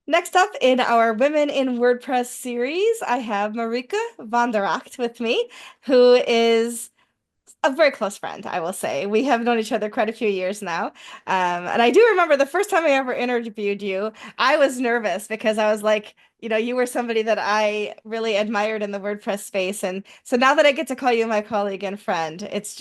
Next up in our Women in WordPress series, I have Marieke van der Rakt with me, who is a very close friend, I will say. We have known each other quite a few years now. And I do remember the first time I ever interviewed you, I was nervous because I was like, you were somebody that I really admired in the WordPress space. And so now that I get to call you my colleague and friend, it's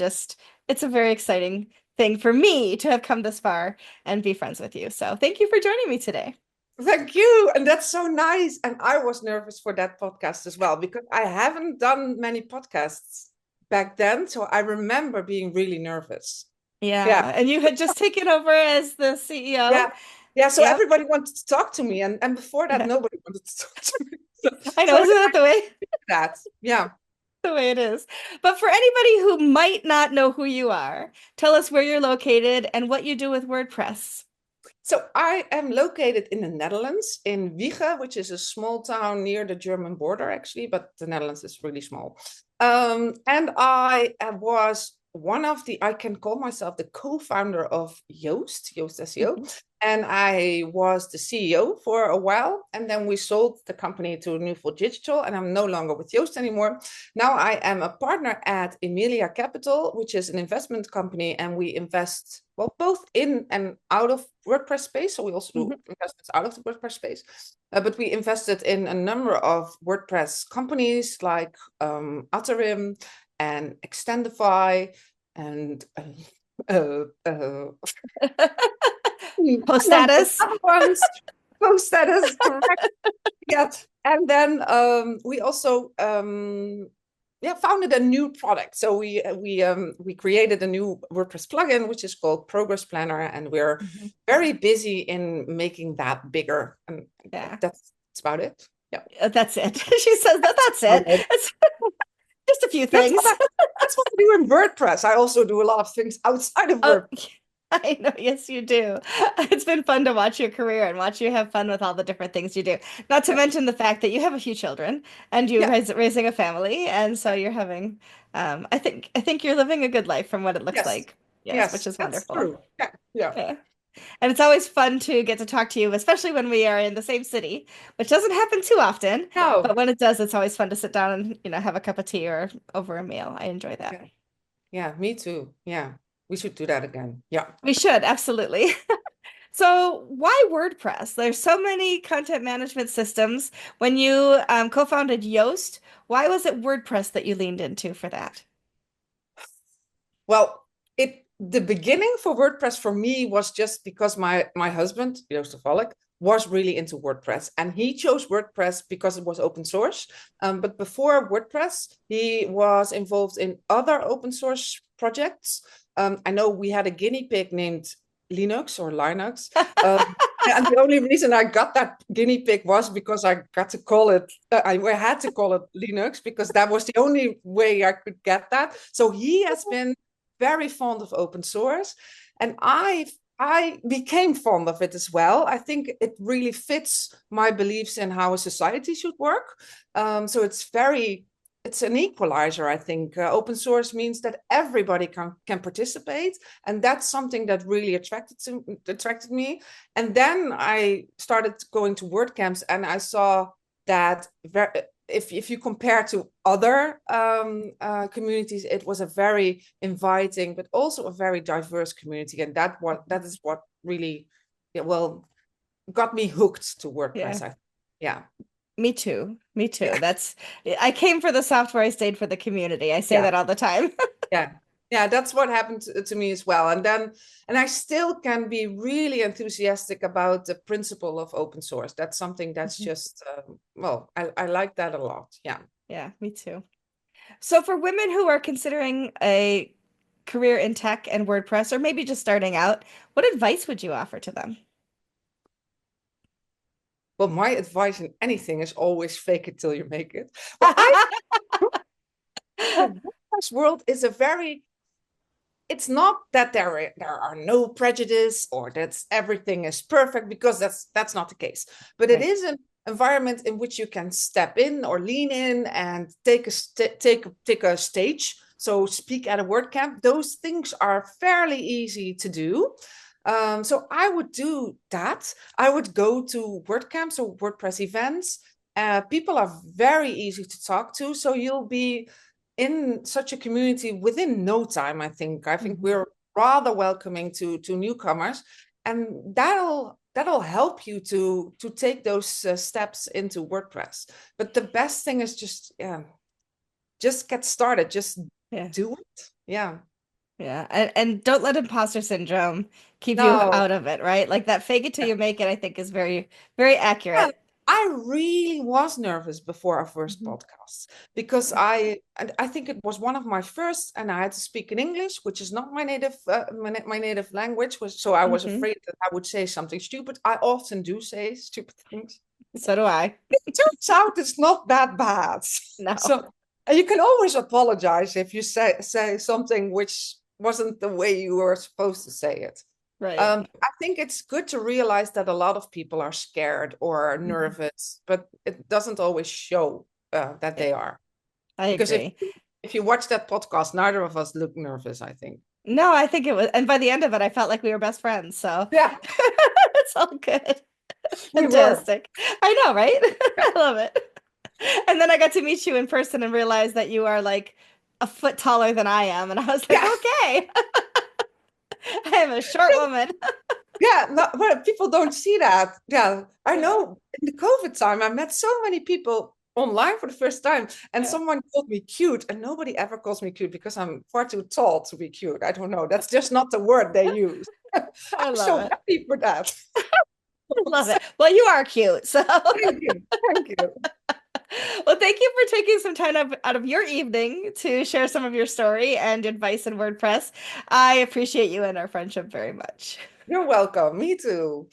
a very exciting thing for me to have come this far and be friends with you. So thank you for joining me today. Thank you. And that's so nice. And I was nervous for that podcast as well, because I haven't done many podcasts back then. So I remember being really nervous. Yeah. Yeah, and you had just taken over as the CEO. Yeah. Yeah. So Yep. everybody wanted to talk to me. And before that, Yeah. nobody wanted to talk to me. So, I know, so isn't that that. Yeah. the way it is? But for anybody who might not know who you are, tell us where you're located and what you do with WordPress. So I am located in the Netherlands, in Wiege, which is a small town near the German border, actually, but the Netherlands is really small. And I was I can call myself the co-founder of Yoast SEO. Mhm. And I was the CEO for a while. And then we sold the company to Newfold Digital, and I'm no longer with Yoast anymore. Now I am a partner at Emilia Capital, which is an investment company, and we invest, well, both in and out of WordPress space. So we also do Mhm. investments out of the WordPress space. But we invested in a number of WordPress companies like Atarim and Extendify and Post a number of status. other ones. Post status, correct. Yeah. And then we also founded a new product. So we created a new WordPress plugin, which is called Progress Planner, and we're Mhm. very busy in making that bigger. And Yeah, that's about it. Yeah. that's it. She says that that's it. It's just a few That's things. what I, that's what I do in WordPress. I also do a lot of things outside of Oh, WordPress. I know. Yes, you do. It's been fun to watch your career and watch you have fun with all the different things you do. Not to Yeah. mention the fact that you have a few children and you're Yeah. raising a family, and so Yeah. you're having. I think you're living a good life from what it looks Yes. like. Yes, which Yes. is That's wonderful. true. Yeah. Yeah. Yeah. And it's always fun to get to talk to you, especially when we are in the same city, which doesn't happen too often. No. But when it does, it's always fun to sit down and, have a cup of tea or over a meal. I enjoy that. Yeah. Yeah. Me too. Yeah. We should do that again. Yeah. We should, absolutely. So why WordPress? There's so many content management systems. When you co-founded Yoast, why was it WordPress that you leaned into for that? Well, the beginning for WordPress for me was just because my husband, Joostaholic, was really into WordPress, and he chose WordPress because it was open source. But before WordPress, he was involved in other open source projects. I know we had a guinea pig named Linux or Linux. And the only reason I got that guinea pig was because I got to call it, I had to call it Linux because that was the only way I could get that. So he has been very fond of open source, and I became fond of it as well. I think it really fits my beliefs in how a society should work. So it's an equalizer. I think open source means that everybody can participate, and that's something that really attracted me. And then I started going to WordCamps, and I saw that if you compare to other communities, it was a very inviting, but also a very diverse community, and that is what really, yeah, well, got me hooked to Yeah, WordPress. Yeah, me too. Me too. yeah, I came for the software, I stayed for the community. I say yeah, that all the time. yeah, yeah. That's what happened to me as well. And I still can be really enthusiastic about the principle of open source. That's something that's just well, I like that a lot. Yeah. Yeah, me too. So for women who are considering a career in tech and WordPress, or maybe just starting out, what advice would you offer to them? Well, my advice in anything is always fake it till you make it. Well, I the WordPress world is a very, it's not that there are no prejudice or that everything is perfect, because that's not the case. But it Right. is an environment in which you can step in or lean in and take a stage. So speak at a WordCamp. Those things are fairly easy to do. So I would do that. I would go to WordCamps or WordPress events. People are very easy to talk to, so you'll be in such a community within no time. I think Mhm. we're rather welcoming to newcomers, and that'll help you to take those steps into WordPress. But the best thing is just get started, just Yeah. do it. Yeah. Yeah. And don't let imposter syndrome keep you No. out of it, right? Like that fake it till you make it, I think is very, very Yeah, accurate. I really was nervous before our first Mhm. podcast because I think it was one of my first, and I had to speak in English, which is not my native language. So I was Mhm. afraid that I would say something stupid. I often do say stupid things. So do I. It turns out it's not that bad. No. So and you can always apologize if you say something which wasn't the way you were supposed to say it. Right. I think it's good to realize that a lot of people are scared or Mhm. nervous, but it doesn't always show that Yeah, they are. I Because agree. if you watch that podcast, neither of us look nervous, I think. No, I think it was, and by the end of it, I felt like we were best friends. So Yeah, it's all good. we were. Fantastic. I know, right? I love it. And then I got to meet you in person and realize that you are like a foot taller than I am. And I was like, Yeah, okay, I am a short woman. yeah. No, but people don't see that. Yeah, I Yeah, know. In the COVID time, I met so many people online for the first time, and yeah. someone called me cute, and nobody ever calls me cute because I'm far too tall to be cute. I don't know. That's just not the word they use. I I'm love so it. happy for that. I love it. Well, you are cute. So, Thank you. Thank you. well, thank you for taking some time out of your evening to share some of your story and advice in WordPress. I appreciate you and our friendship very much. You're welcome. Me too.